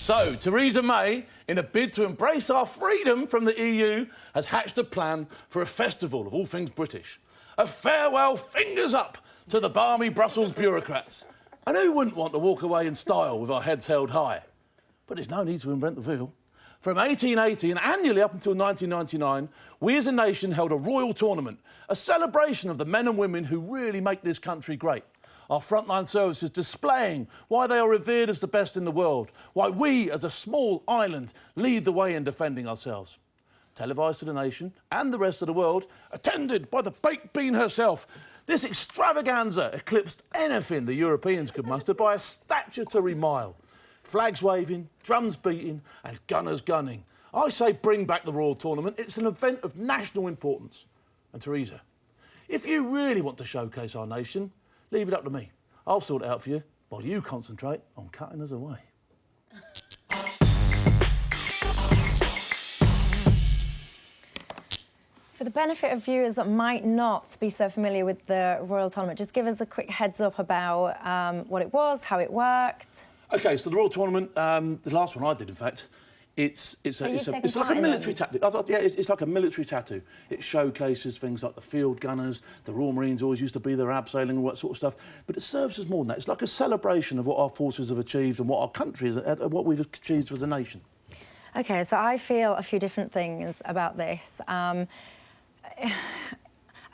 So, Theresa May, in a bid to embrace our freedom from the EU, has hatched a plan for a festival of all things British. A farewell fingers up to the balmy Brussels bureaucrats. And who wouldn't want to walk away in style with our heads held high? But there's no need to invent the wheel. From 1880 and annually up until 1999, we as a nation held a royal tournament, a celebration of the men and women who really make this country great. Our frontline services displaying why they are revered as the best in the world, why we, as a small island, lead the way in defending ourselves. Televised to the nation and the rest of the world, attended by the baked bean herself, this extravaganza eclipsed anything the Europeans could muster by a statutory mile. Flags waving, drums beating and gunners gunning. I say bring back the Royal Tournament. It's an event of national importance. And Theresa, if you really want to showcase our nation, leave it up to me. I'll sort it out for you while you concentrate on cutting us away. For the benefit of viewers that might not be so familiar with the Royal Tournament, just give us a quick heads up about what it was, how it worked. OK, so the Royal Tournament, the last one I did, in fact, it's like a military tattoo. It's like a military tattoo. It showcases things like the field gunners, the Royal Marines always used to be there abseiling, all that sort of stuff. But it serves as more than that. It's like a celebration of what our forces have achieved and what our country is, what we've achieved as a nation. OK, so I feel a few different things about this.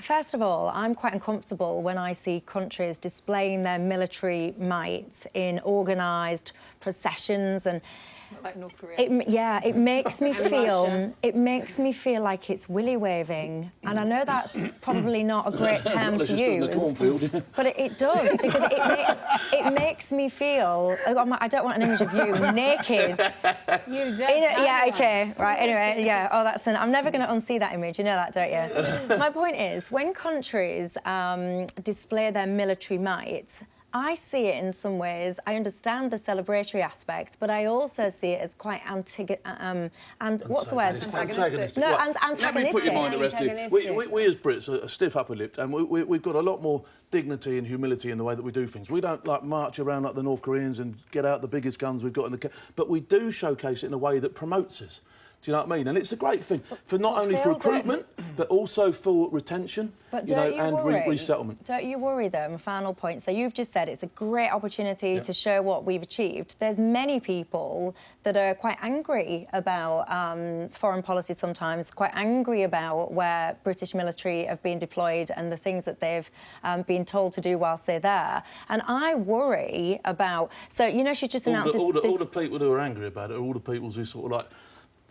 First of all, I'm quite uncomfortable when I see countries displaying their military might in organised processions and... Like North Korea. It makes me feel. It makes me feel like it's willy waving, and I know that's probably not a great term to use, but it does because it makes me feel. I don't want an image of you naked. You don't. Yeah. Okay. Right. Anyway. Yeah. Oh, that's. I'm never going to unsee that image. You know that, don't you? My point is, when countries display their military might, I see it in some ways. I understand the celebratory aspect, but I also see it as quite what's the word? Antagonistic. No, right. antagonistic. Let me put your mind at rest here. We as Brits are stiff upper-lipped, and we've got a lot more dignity and humility in the way that we do things. We don't like march around like the North Koreans and get out the biggest guns we've got in the... But we do showcase it in a way that promotes us. Do you know what I mean? And it's a great thing for not only for recruitment, but also for retention, and resettlement. Don't you worry, though, my final point. So you've just said it's a great opportunity to show what we've achieved. There's many people that are quite angry about foreign policy sometimes, quite angry about where British military have been deployed and the things that they've been told to do whilst they're there. And I worry about... So, you know, she just announced all the people who are angry about it are all the people who sort of like...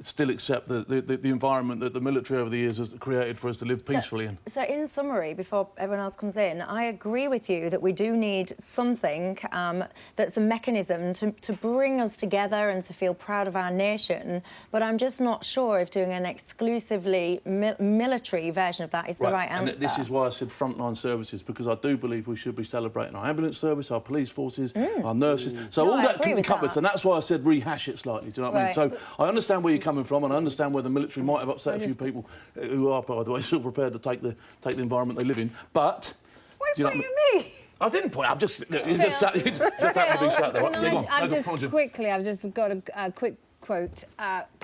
still accept the environment that the military over the years has created for us to live peacefully in. So in summary, before everyone else comes in, I agree with you that we do need something that's a mechanism to bring us together and to feel proud of our nation, but I'm just not sure if doing an exclusively military version of that is the right answer. And this is why I said frontline services, because I do believe we should be celebrating our ambulance service, our police forces, our nurses. So all that can be covered, and that's why I said rehash it slightly, do you know what I mean? So I understand where you're coming from, and I understand where the military might have upset a few people who are, by the way, still prepared to take the environment they live in. But you know me? I didn't point. I've just happened to be sat there. Quickly, I've just got a quick quote.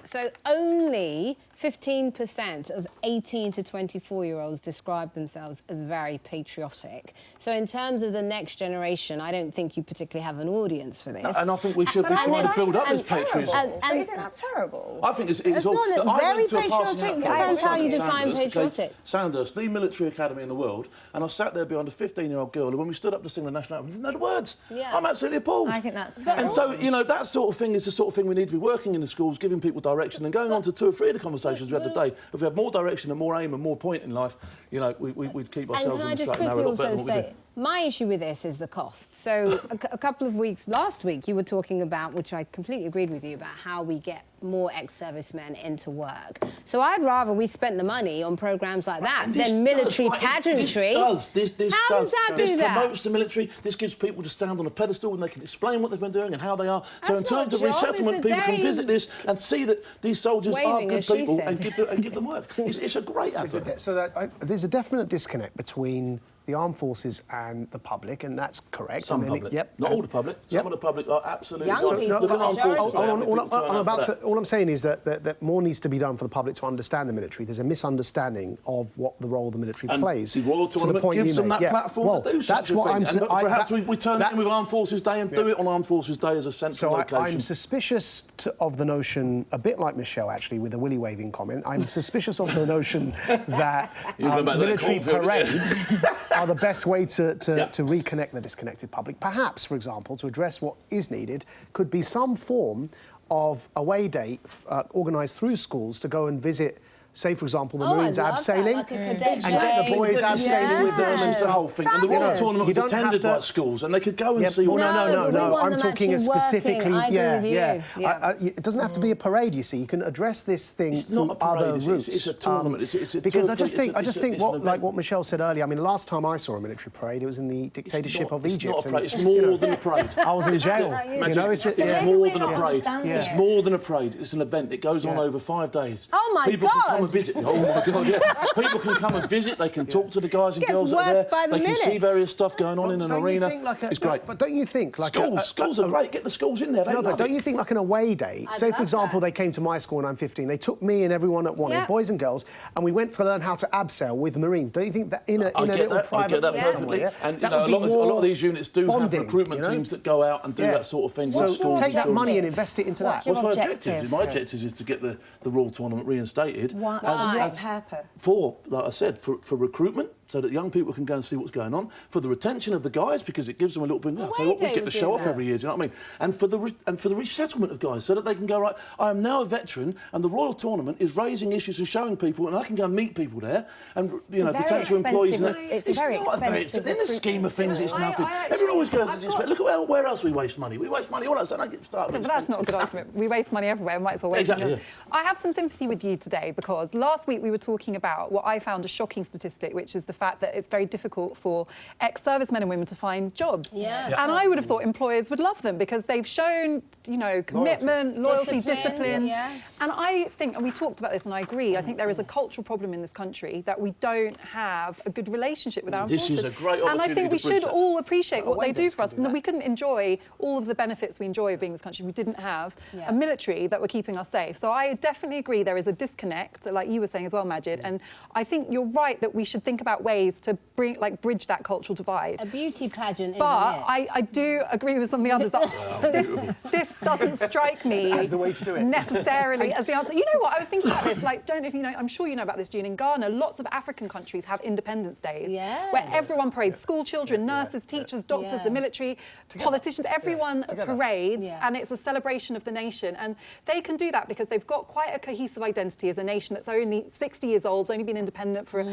So only 15% of 18 to 24-year-olds describe themselves as very patriotic. So in terms of the next generation, I don't think you particularly have an audience for this. No, and I think we should be trying to build up this patriotism. Do you think that's terrible? I think it's all... not very patriotic. Depends how you define patriotic. Sandhurst, the military academy in the world, and I sat there behind a 15-year-old girl who, when we stood up to sing the national anthem, didn't know the words. Yeah. I'm absolutely appalled. I think that's terrible. And so, you know, that sort of thing is the sort of thing we need to be working in the schools, giving people direction and going on to 2 or 3 of the conversations we had today. If we had more direction and more aim and more point in life, you know, we'd keep ourselves on the straight and narrow a lot better than what we do. My issue with this is the cost. So a couple of weeks, last week, you were talking about, which I completely agreed with you, about how we get more ex-servicemen into work. So I'd rather we spent the money on programmes like that than military pageantry. How does that do that? This promotes the military. This gives people to stand on a pedestal and they can explain what they've been doing and how they are. So in terms of resettlement, people can visit this and see that these soldiers are good people and give them work. It's a great advert. So there's a definite disconnect between the armed forces and the public, and that's correct. Some and then, public. Yep. Not all the public. Some of the public are absolutely... Young Look people, at the armed forces. All I'm saying is that more needs to be done for the public to understand the military. There's a misunderstanding of what the role the military plays. The Royal Tournament gives them that platform to do such a thing. Perhaps we turn it in with Armed Forces Day and do it on Armed Forces Day as a central location. I'm suspicious of the notion, a bit like Michelle, actually, with a willy-waving comment. I'm suspicious of the notion that military parades are the best way to reconnect the disconnected public. Perhaps, for example, to address what is needed, could be some form of away day organised through schools to go and visit, say, for example, the Marines abseiling, like and get the boys abseiling with them. It's the whole thing. And the Royal Tournament was attended by schools, and they could go and see... No, I'm talking specifically... It doesn't have to be a parade, you see. You can address this thing through other routes. It's a tournament. Because I just think what Michelle said earlier, I mean, last time I saw a military parade, it was in the dictatorship of Egypt. It's not a parade. It's more than a parade. I was in jail. It's more than a parade. It's more than a parade. It's an event. It goes on over 5 days. Oh, my God! People can come and visit. Oh, my God, yeah. People can come and visit. They can talk to the guys and girls that are there. They can see various stuff going on in an arena. It's great. But don't you think... Schools are great. Get the schools in there. But don't you think like an away day? Say, for example, they came to my school when I'm 15. They took me and everyone that wanted, boys and girls, and we went to learn how to abseil with Marines. Don't you think that in a little private... I get that perfectly. And a lot of these units do have recruitment teams that go out and do that sort of thing. So take that money and invest it into that. What's my objective? My objective is to get the Royal Tournament reinstated. What purpose? For, like I said, for recruitment, so that young people can go and see what's going on, for the retention of the guys, because it gives them a little bit... I'll tell you what, we get the show off every year, do you know what I mean? And for the resettlement of guys, so that they can go, right, I am now a veteran, and the Royal Tournament is raising issues and showing people, and I can go and meet people there, and, potential employees... It's very expensive. In the scheme of things, it's nothing. Everyone always goes, look at where else we waste money. We waste money all else, don't get started. But that's not a good argument. We waste money everywhere, might as well waste money. I have some sympathy with you today, because last week we were talking about what I found a shocking statistic, which is the fact that it's very difficult for ex-servicemen and women to find jobs. And I would have thought employers would love them, because they've shown, commitment, loyalty, discipline. And I think, and we talked about this, and I agree, I think there is a cultural problem in this country that we don't have a good relationship with our armed forces. This is a great opportunity. And I think we should all appreciate what they do for us. We couldn't enjoy all of the benefits we enjoy of being in this country if we didn't have a military that were keeping us safe. So I definitely agree there is a disconnect, like you were saying as well, Majid. And I think you're right that we should think about ways to bridge that cultural divide. A beauty pageant, but I do agree with some of the others that this doesn't strike me as the way to do it necessarily as the answer. You know what? I was thinking about this. Like, don't know if you know. I'm sure you know about this, Jean. In Ghana, lots of African countries have Independence Days, where everyone parades. School children, nurses, teachers, doctors, the military, politicians. Everyone parades, and it's a celebration of the nation. And they can do that because they've got quite a cohesive identity as a nation that's only 60 years old, only been independent for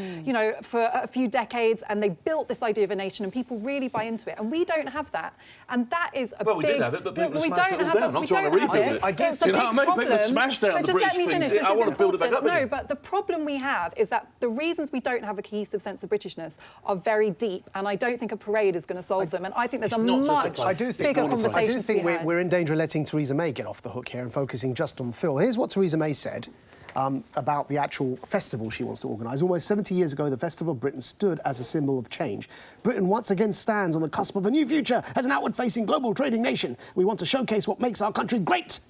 for a few decades, and they built this idea of a nation, and people really buy into it. And we don't have that, and that is a big... Well, we did have it, but people smashed it all down. I'm trying to rebuild it. You know what I mean? People smashed down the British thing. I want to build it back up again. No, but the problem we have is that the reasons we don't have a cohesive sense of Britishness are very deep, and I don't think a parade is going to solve them. And I think there's a much bigger conversation. I do think we're in danger of letting Theresa May get off the hook here and focusing just on Phil. Here's what Theresa May said about the actual festival she wants to organise. Almost 70 years ago, the Festival of Britain stood as a symbol of change. Britain once again stands on the cusp of a new future as an outward-facing global trading nation. We want to showcase what makes our country great.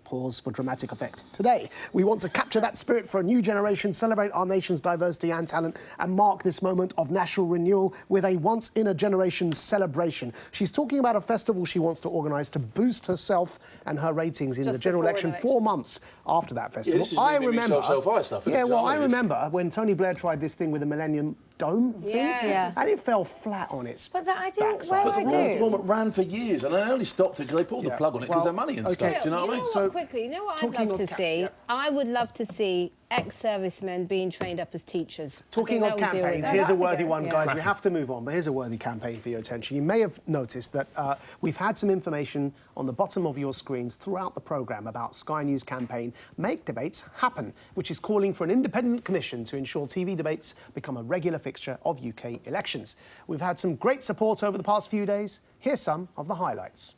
Pause for dramatic effect. Today, we want to capture that spirit for a new generation, celebrate our nation's diversity and talent, and mark this moment of national renewal with a once-in-a-generation celebration. She's talking about a festival she wants to organise to boost herself and her ratings in the general election 4 months after that festival. I remember... I remember when Tony Blair tried this thing with the Millennium Dome thing, and it fell flat on its backside. But the Royal Tournament ran for years, and they only stopped it because they pulled the plug on it because their money and stuff. Do you know what I mean? So quickly, you know what I'd love to see? I would love to see ex-servicemen being trained up as teachers. Talking of campaigns, here's a worthy one, guys. We have to move on, but here's a worthy campaign for your attention. You may have noticed that we've had some information on the bottom of your screens throughout the programme about Sky News' campaign Make Debates Happen, which is calling for an independent commission to ensure TV debates become a regular fixture of UK elections. We've had some great support over the past few days. Here's some of the highlights.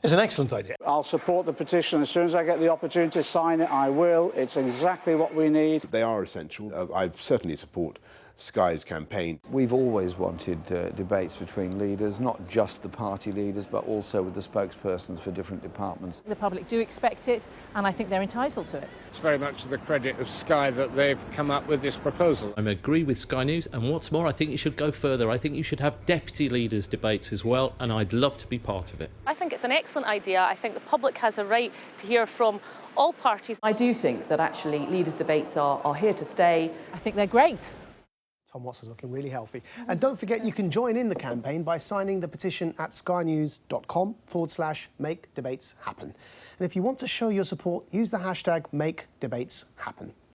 It's an excellent idea. I'll support the petition. As soon as I get the opportunity to sign it, I will. It's exactly what we need. They are essential. I certainly support Sky's campaign. We've always wanted debates between leaders, not just the party leaders, but also with the spokespersons for different departments. The public do expect it, and I think they're entitled to it. It's very much to the credit of Sky that they've come up with this proposal. I agree with Sky News, and what's more, I think you should go further. I think you should have deputy leaders debates as well, and I'd love to be part of it. I think it's an excellent idea. I think the public has a right to hear from all parties. I do think that actually leaders' debates are here to stay. I think they're great. Tom Watson's looking really healthy. And don't forget, you can join in the campaign by signing the petition at skynews.com/make debates happen. And if you want to show your support, use the hashtag #MakeDebatesHappen.